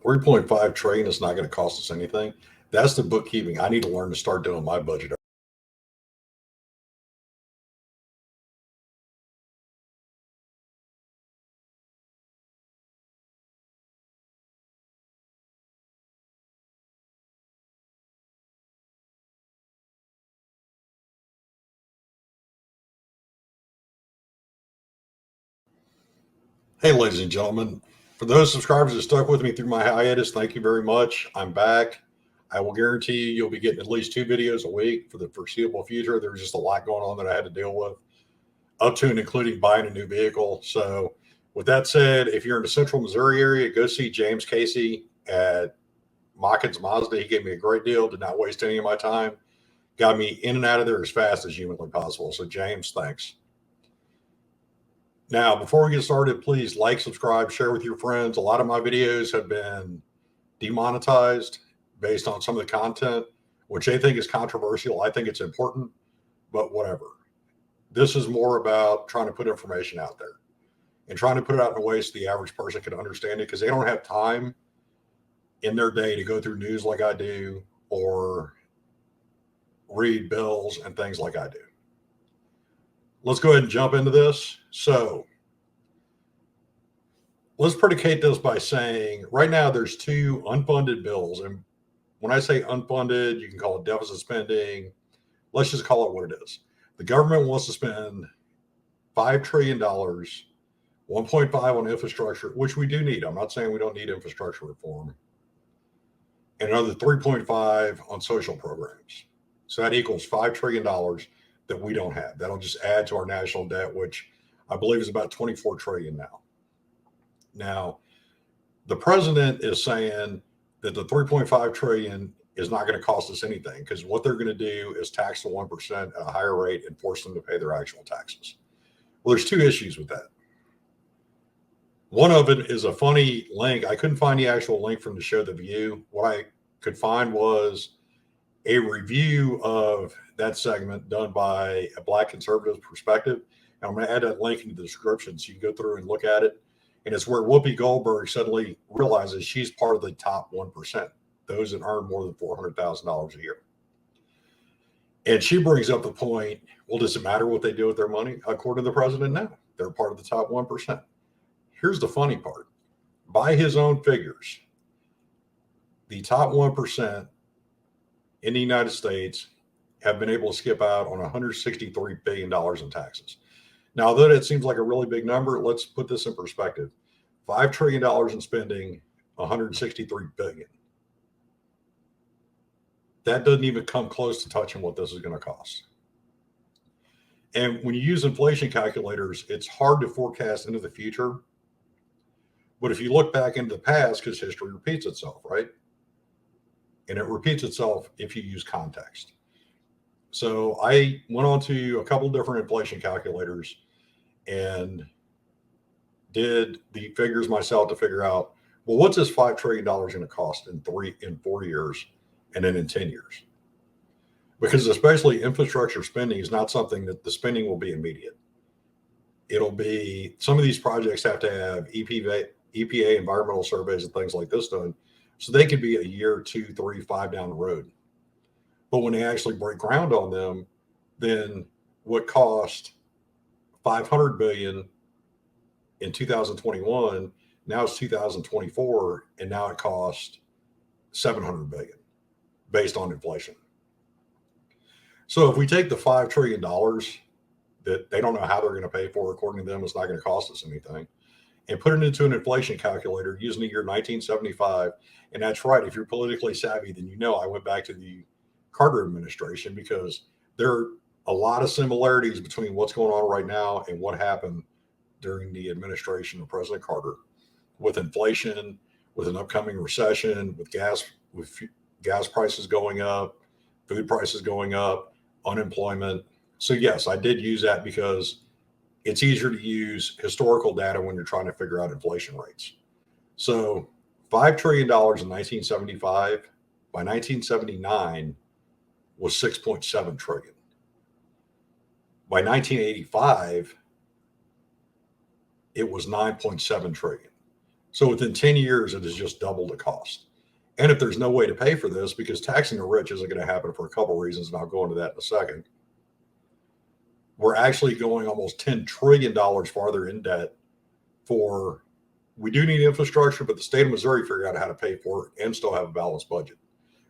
3.5 trillion is not going to cost us anything. That's the bookkeeping I need to learn to start doing my budget. Hey, ladies and gentlemen, for those subscribers that stuck with me through my hiatus, thank you very much. I'm back. I will guarantee you'll be getting at least 2 videos a week for the foreseeable future. There's just a lot going on that I had to deal with, up to and including buying a new vehicle. So, with that said, if you're in the central Missouri area, go see James Casey at Mockins Mazda. He gave me a great deal, did not waste any of my time, got me in and out of there as fast as humanly possible. So, James, thanks. Now, before we get started, please like, subscribe, share with your friends. A lot of my videos have been demonetized based on some of the content, which they think is controversial. I think it's important, but whatever. This is more about trying to put information out there and trying to put it out in a way so the average person can understand it, because they don't have time in their day to go through news like I do or read bills and things like I do. Let's go ahead and jump into this. So let's predicate this by saying right now there's 2 unfunded bills. And when I say unfunded, you can call it deficit spending. Let's just call it what it is. The government wants to spend $5 trillion, 1.5 on infrastructure, which we do need. I'm not saying we don't need infrastructure reform, and another 3.5 on social programs. So that equals $5 trillion that we don't have. That'll just add to our national debt, which I believe is about 24 trillion now. Now, the president is saying that the 3.5 trillion is not going to cost us anything, because what they're going to do is tax the 1% at a higher rate and force them to pay their actual taxes. Well, there's 2 issues with that. One of it is a funny link. I couldn't find the actual link from the show The View. What I could find was a review of that segment done by a Black conservative perspective. And I'm going to add that link into the description so you can go through and look at it. And it's where Whoopi Goldberg suddenly realizes she's part of the top 1%, those that earn more than $400,000 a year. And she brings up the point, well, does it matter what they do with their money? According to the president, no. They're part of the top 1%. Here's the funny part. By his own figures, the top 1% in the United States have been able to skip out on $163 billion in taxes. Now, although that seems like a really big number, let's put this in perspective. $5 trillion in spending, $163 billion. That doesn't even come close to touching what this is going to cost. And when you use inflation calculators, it's hard to forecast into the future. But if you look back into the past, because history repeats itself, right? And it repeats itself if you use context. So I went on to a couple different inflation calculators and did the figures myself to figure out, well, what's this $5 trillion going to cost in 4 years and then in 10 years? Because especially infrastructure spending is not something that the spending will be immediate. It'll be, some of these projects have to have EPA environmental surveys and things like this done. So they could be a year, 2, 3, 5 down the road. But when they actually break ground on them, then what cost $500 billion in 2021, now it's 2024, and now it costs $700 billion based on inflation. So if we take the $5 trillion that they don't know how they're going to pay for, according to them, it's not going to cost us anything, and put it into an inflation calculator using the year 1975. And that's right. If you're politically savvy, then you know I went back to the Carter administration, because there are a lot of similarities between what's going on right now and what happened during the administration of President Carter, with inflation, with an upcoming recession, with gas prices going up, food prices going up, unemployment. So yes, I did use that because it's easier to use historical data when you're trying to figure out inflation rates. So $5 trillion in 1975, by 1979 was 6.7 trillion. By 1985, it was 9.7 trillion. So within 10 years, it has just doubled the cost. And if there's no way to pay for this, because taxing the rich isn't going to happen for a couple of reasons, and I'll go into that in a second, we're actually going almost $10 trillion farther in debt for, we do need infrastructure, but the state of Missouri figured out how to pay for it and still have a balanced budget.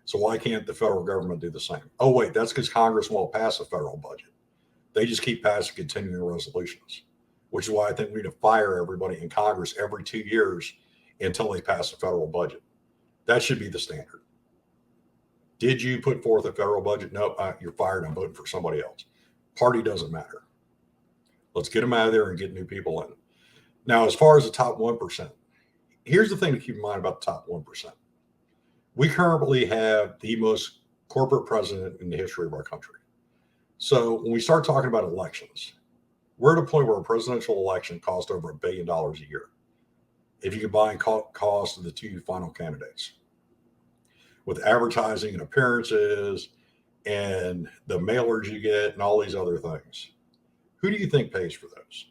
So why can't the federal government do the same? Oh, wait, that's because Congress won't pass a federal budget. They just keep passing continuing resolutions, which is why I think we need to fire everybody in Congress every 2 years until they pass a federal budget. That should be the standard. Did you put forth a federal budget? No, you're fired. I'm voting for somebody else. Party doesn't matter. Let's get them out of there and get new people in. Now, as far as the top 1%, here's the thing to keep in mind about the top 1%. We currently have the most corporate president in the history of our country. So when we start talking about elections, we're at a point where a presidential election costs over $1 billion a year, if you combine cost of the two final candidates, with advertising and appearances and the mailers you get and all these other things. Who do you think pays for those?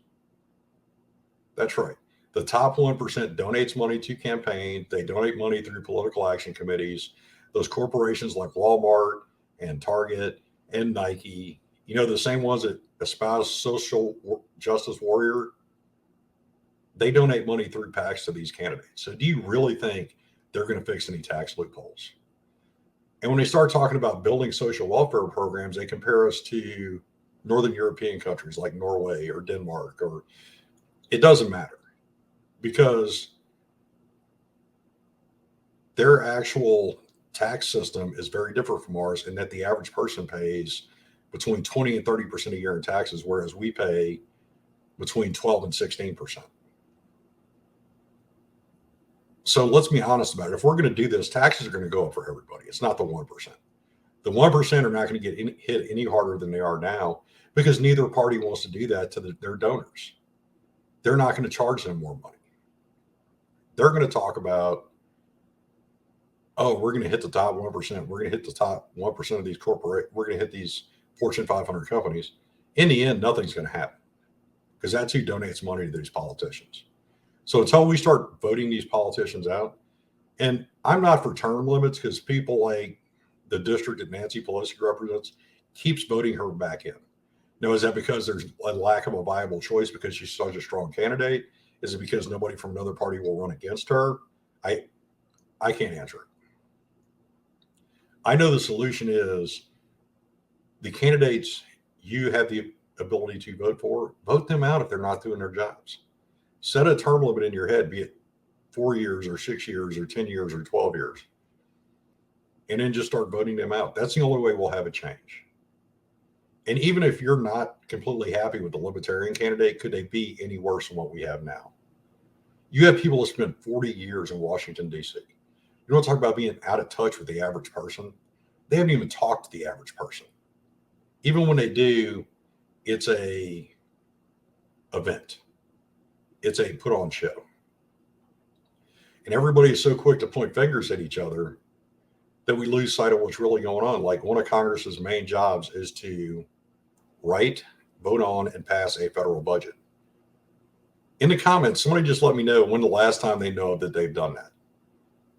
That's right. The top 1% donates money to campaigns. They donate money through political action committees. Those corporations like Walmart and Target and Nike, the same ones that espouse social justice warrior, they donate money through PACs to these candidates. So do you really think they're going to fix any tax loopholes? And when they start talking about building social welfare programs, they compare us to Northern European countries like Norway or Denmark, or it doesn't matter, because their actual tax system is very different from ours, in that the average person pays between 20 and 30% a year in taxes, whereas we pay between 12 and 16%. So let's be honest about it. If we're going to do this, taxes are going to go up for everybody. It's not the 1%. The 1% are not going to get hit any harder than they are now, because neither party wants to do that to their donors. They're not going to charge them more money. They're going to talk about, oh, we're going to hit the top 1%. We're going to hit the top 1% of these we're going to hit these Fortune 500 companies. In the end, nothing's going to happen, because that's who donates money to these politicians. So until we start voting these politicians out, and I'm not for term limits, because people like the district that Nancy Pelosi represents keeps voting her back in. Now, is that because there's a lack of a viable choice because she's such a strong candidate? Is it because nobody from another party will run against her? I can't answer it. I know the solution is the candidates you have the ability to vote them out if they're not doing their jobs. Set a term limit in your head, be it 4 years or 6 years or 10 years or 12 years, and then just start voting them out. That's the only way we'll have a change. And even if you're not completely happy with the libertarian candidate, could they be any worse than what we have now? You have people that spent 40 years in Washington, D.C. You want to talk about being out of touch with the average person? They haven't even talked to the average person. Even when they do, it's a event. It's a put on show. And everybody is so quick to point fingers at each other that we lose sight of what's really going on. Like, one of Congress's main jobs is to write, vote on, and pass a federal budget. In the comments, somebody just let me know when the last time they know that they've done that,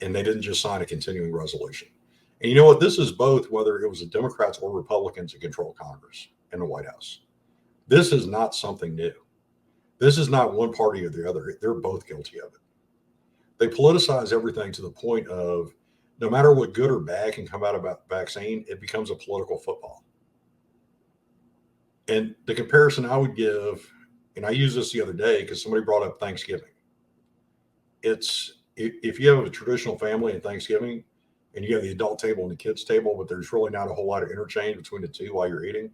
and they didn't just sign a continuing resolution. And you know what? This is both, whether it was the Democrats or Republicans that control Congress and the White House. This is not something new. This is not one party or the other. They're both guilty of it. They politicize everything to the point of, no matter what good or bad can come out of vaccine, it becomes a political football. And the comparison I would give, and I used this the other day because somebody brought up Thanksgiving. It's, if you have a traditional family in Thanksgiving and you have the adult table and the kids table, but there's really not a whole lot of interchange between the two while you're eating.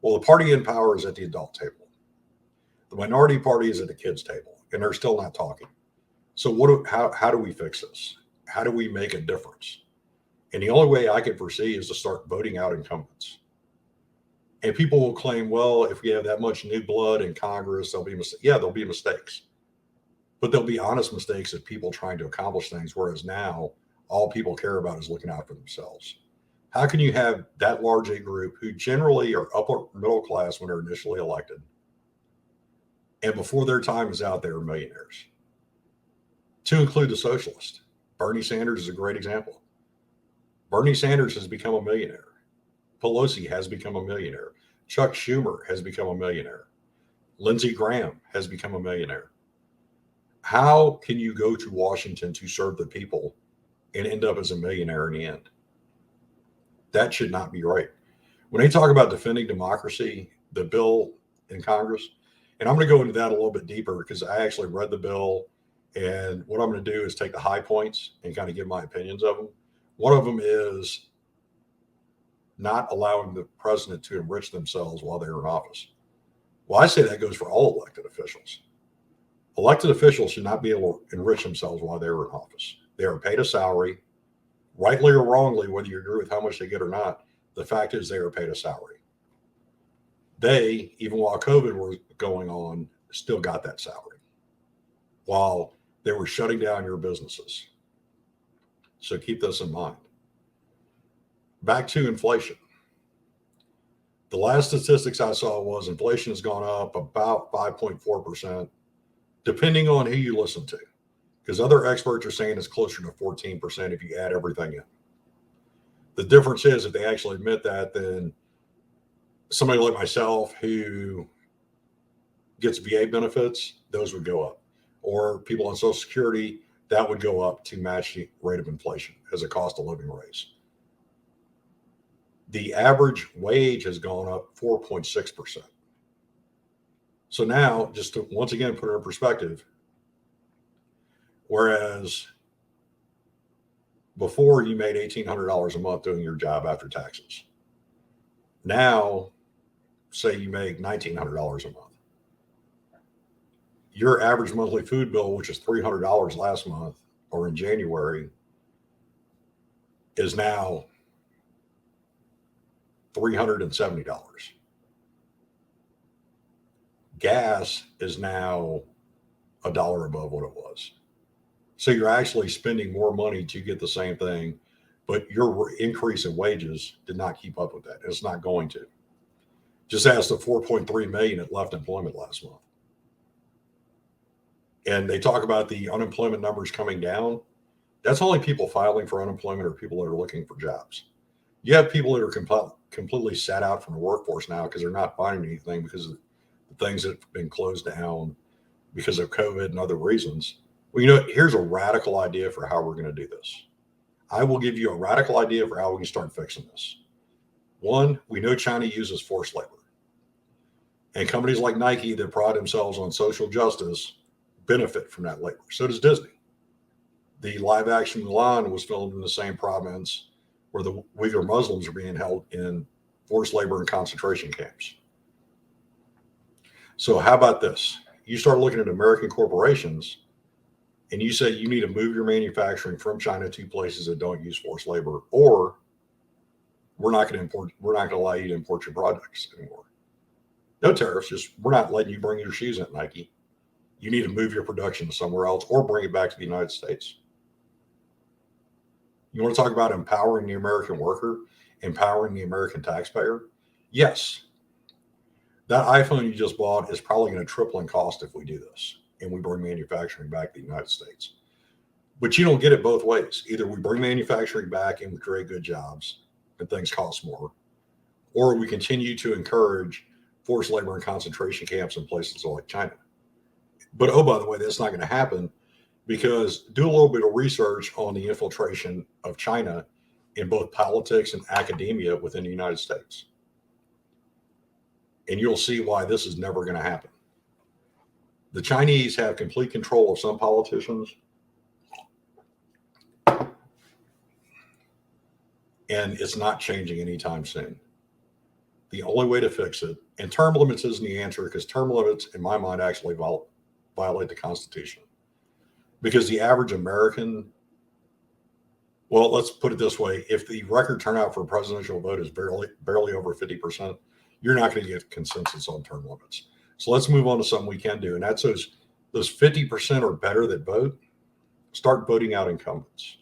Well, the party in power is at the adult table. The minority party is at the kids table, and they're still not talking. So how do we fix this? How do we make a difference? And the only way I can foresee is to start voting out incumbents. And people will claim, well, if we have that much new blood in Congress, there'll be mistakes. Yeah, there'll be mistakes. But there'll be honest mistakes of people trying to accomplish things, whereas now all people care about is looking out for themselves. How can you have that large a group who generally are upper middle class when they're initially elected, and before their time is out, they are millionaires? to include the socialist. Bernie Sanders is a great example. Bernie Sanders has become a millionaire. Pelosi has become a millionaire. Chuck Schumer has become a millionaire. Lindsey Graham has become a millionaire. How can you go to Washington to serve the people and end up as a millionaire in the end? That should not be right. When they talk about defending democracy, the bill in Congress, and I'm going to go into that a little bit deeper because I actually read the bill, and what I'm going to do is take the high points and kind of give my opinions of them. One of them is not allowing the president to enrich themselves while they're in office. Well, I say that goes for all elected officials. Elected officials should not be able to enrich themselves while they're in office. They are paid a salary, rightly or wrongly, whether you agree with how much they get or not. The fact is they are paid a salary. They, even while COVID was going on, still got that salary while they were shutting down your businesses. So keep this in mind. Back to inflation. The last statistics I saw was inflation has gone up about 5.4%, depending on who you listen to, because other experts are saying it's closer to 14% if you add everything in. The difference is if they actually admit that, then somebody like myself who gets VA benefits, those would go up. Or people on Social Security, that would go up to match the rate of inflation as a cost of living raise. The average wage has gone up 4.6%. So now, just to once again put it in perspective, whereas before you made $1,800 a month doing your job after taxes, now say you make $1,900 a month. Your average monthly food bill, which is $300 last month or in January, is now $370. Gas is now $1 above what it was. So you're actually spending more money to get the same thing, but your increase in wages did not keep up with that. It's not going to. Just ask the 4.3 million that left employment last month. And they talk about the unemployment numbers coming down. That's only people filing for unemployment or people that are looking for jobs. You have people that are completely sat out from the workforce now because they're not finding anything because of the things that have been closed down because of COVID and other reasons. Well, here's a radical idea for how we're going to do this. I will give you a radical idea for how we can start fixing this. One, we know China uses forced labor. And companies like Nike that pride themselves on social justice benefit from that labor. So does Disney. The live action Mulan was filmed in the same province where the Uyghur Muslims are being held in forced labor and concentration camps. So how about this? You start looking at American corporations and you say you need to move your manufacturing from China to places that don't use forced labor, or we're not going to allow you to import your products anymore. No tariffs, just we're not letting you bring your shoes in, Nike. You need to move your production somewhere else or bring it back to the United States. You want to talk about empowering the American worker, empowering the American taxpayer? Yes. That iPhone you just bought is probably going to triple in cost if we do this and we bring manufacturing back to the United States. But you don't get it both ways. Either we bring manufacturing back and we create good jobs and things cost more, or we continue to encourage forced labor and concentration camps in places like China. But oh, by the way, that's not going to happen because do a little bit of research on the infiltration of China in both politics and academia within the United States. And you'll see why this is never going to happen. The Chinese have complete control of some politicians, and it's not changing anytime soon. The only way to fix it, and term limits isn't the answer because term limits, in my mind, actually violate the Constitution. Because the average American, well, let's put it this way. If the record turnout for a presidential vote is barely over 50%, you're not going to get consensus on term limits. So let's move on to something we can do. And that's those 50% or better that vote, start voting out incumbents.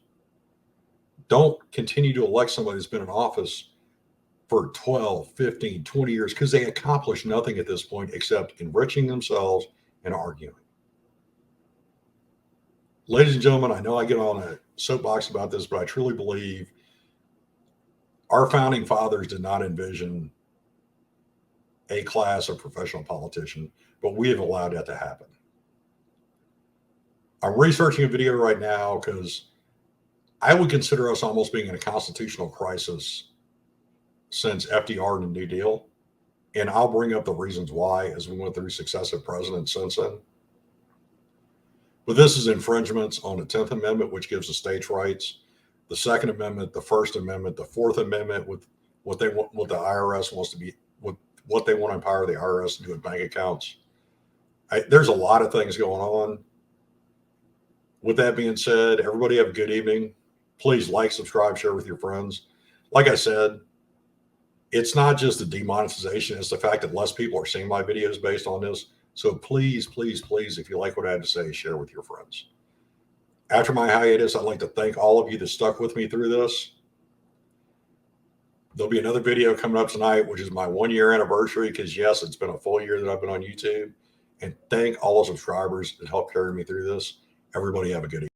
Don't continue to elect somebody that's been in office for 12, 15, 20 years because they accomplish nothing at this point except enriching themselves and arguing. Ladies and gentlemen, I know I get on a soapbox about this, but I truly believe our founding fathers did not envision a class of professional politician, but we have allowed that to happen. I'm researching a video right now because I would consider us almost being in a constitutional crisis since FDR and the New Deal. And I'll bring up the reasons why as we went through successive presidents since then. But this is infringements on the 10th Amendment, which gives the states rights, the Second Amendment, the First Amendment, the Fourth Amendment, with what they want, what the IRS wants to be, what they want to empower the IRS to do with bank accounts. There's a lot of things going on. With that being said, everybody have a good evening. Please like, subscribe, share with your friends. Like I said, it's not just the demonetization. It's the fact that less people are seeing my videos based on this. So please, please, please, if you like what I had to say, share with your friends. After my hiatus, I'd like to thank all of you that stuck with me through this. There'll be another video coming up tonight, which is my 1-year anniversary, because yes, it's been a full year that I've been on YouTube. And thank all the subscribers that helped carry me through this. Everybody have a good evening.